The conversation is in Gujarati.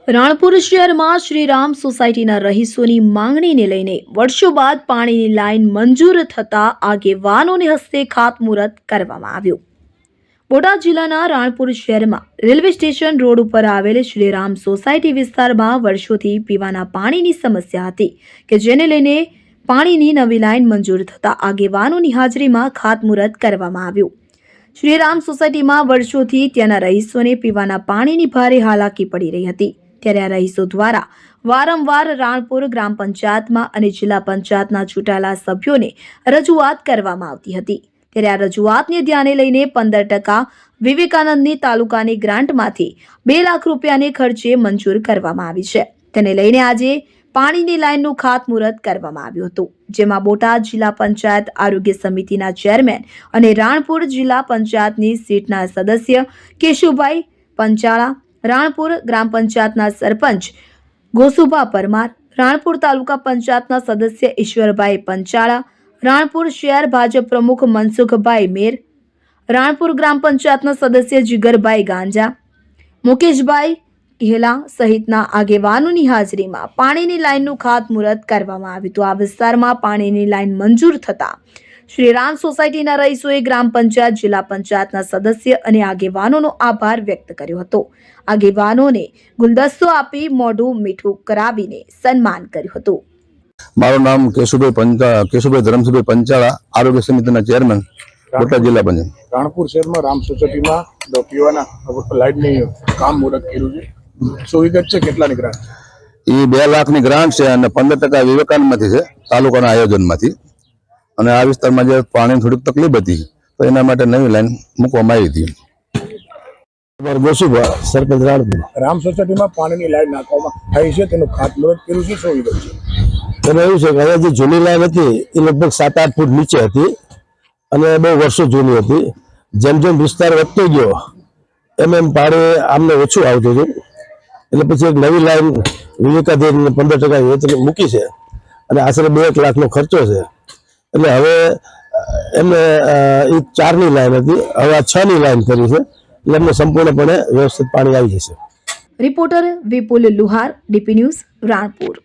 રાણપુર શહેરમાં શ્રીરામ સોસાયટીના રહીશોની માંગણીને લઈને વર્ષો બાદ પાણીની લાઈન મંજૂર થતા આગેવાનોને હસ્તે ખાતમુહૂર્ત કરવામાં આવ્યું। બોટાદ જિલ્લાના રાણપુર શહેરમાં રેલવે સ્ટેશન રોડ ઉપર આવેલ શ્રીરામ સોસાયટી વિસ્તારમાં વર્ષોથી પીવાના પાણીની સમસ્યા હતી કે જેને લઈને પાણીની નવી લાઈન મંજૂર થતા આગેવાનોની હાજરીમાં ખાતમુહૂર્ત કરવામાં આવ્યું। શ્રીરામ સોસાયટીમાં વર્ષોથી ત્યાંના રહીશોને પીવાના પાણીની ભારે હાલાકી પડી રહી હતી, ત્યારે આ રહીશો દ્વારા વારંવાર રાણપુર ગ્રામ પંચાયતમાં અને જિલ્લા પંચાયતના ચૂંટાયેલા સભ્યોને રજૂઆત કરવામાં આવતી હતી। ત્યારે આ રજૂઆતને ધ્યાને લઈને 15% વિવેકાનંદની તાલુકાની ગ્રાન્ટમાંથી 2 લાખ રૂપિયાને ખર્ચે મંજૂર કરવામાં આવી છે। તેને લઈને આજે પાણીની લાઈનનું ખાતમુહૂર્ત કરવામાં આવ્યું હતું, જેમાં બોટાદ જિલ્લા પંચાયત આરોગ્ય સમિતિના ચેરમેન અને રાણપુર જિલ્લા પંચાયતની સીટના સદસ્ય કેશુભાઈ પંચાળા, રાણપુર ગ્રામ પંચાયતના સરપંચ ગોસુભા પરમાર, રાણપુર તાલુકા પંચાયતના સદસ્ય ઈશ્વરભાઈ પંચાળા, રાણપુર શહેર ભાજપ પ્રમુખ મનસુખભાઈ મેર, રાણપુર ગ્રામ પંચાયતના સદસ્ય જીગરભાઈ ગાંજા, મુકેશભાઈ ઢેલા સહિતના આગેવાનોની હાજરીમાં પાણીની લાઈનનું ખાતમુહૂર્ત કરવામાં આવ્યું હતું। આ વિસ્તારમાં પાણીની લાઈન મંજૂર થતા શ્રીરામ સોસાયટીના રહીશોએ ગ્રામ પંચાયત, જિલ્લા પંચાયતના સદસ્ય અને આગેવાનોનો આભાર વ્યક્ત કર્યો હતો। આગેવાનોને ગુલદસ્તો આપી મોઢું મીઠું કરાવીને સન્માન કર્યું હતું। મારું નામ કેશુભાઈ ધરમસિંહભાઈ પંચાળા, આરોગ્ય સમિતિના ચેરમેન, બોટાદ જિલ્લા પંચાયત। રાણપુર શહેરમાં રામ સોસાયટીમાં પીવાના લાઇટની કામ મુહૂર્ત કર્યું છે। શું વિગત છે, કેટલાની ગ્રાન્ટ? એ 2 લાખની ગ્રાન્ટ છે અને 15% વિવેકાનંદમાંથી છે, તાલુકાના આયોજનમાંથી। અને આ વિસ્તારમાં જે પાણીની થોડીક તકલીફ હતી તો એના માટે નવી લાઈન મૂકવામાં આવી હતી। સરપંચ રાણપુર રામ સોસાયટીમાં પાણીની લાઈન નાખવામાં આવી છે, તેનું ખાતમુહૂર્ત કર્યું છે। શું વિગત છે? એમાં એવું છે કે હવે જે જૂની લાઈન હતી એ લગભગ 7-8 ફૂટ નીચે હતી અને બહુ વર્ષો જૂની હતી। જેમ જેમ વિસ્તાર વધતો ગયો એમ પાણી આમને ઓછું આવતું હતું, એટલે પછી એક નવી લાઈન વિવેકાધીન 15% વેતન મૂકી છે અને આશરે 2 લાખનો ખર્ચો છે। એટલે હવે એમને એ 4ની લાઈન હતી, હવે આ 6ની લાઈન કરી છે, એટલે એમને સંપૂર્ણપણે વ્યવસ્થિત પાણી આવી જશે। રિપોર્ટર વિપુલ લુહાર, ડીપી ન્યૂઝ, રાણપુર।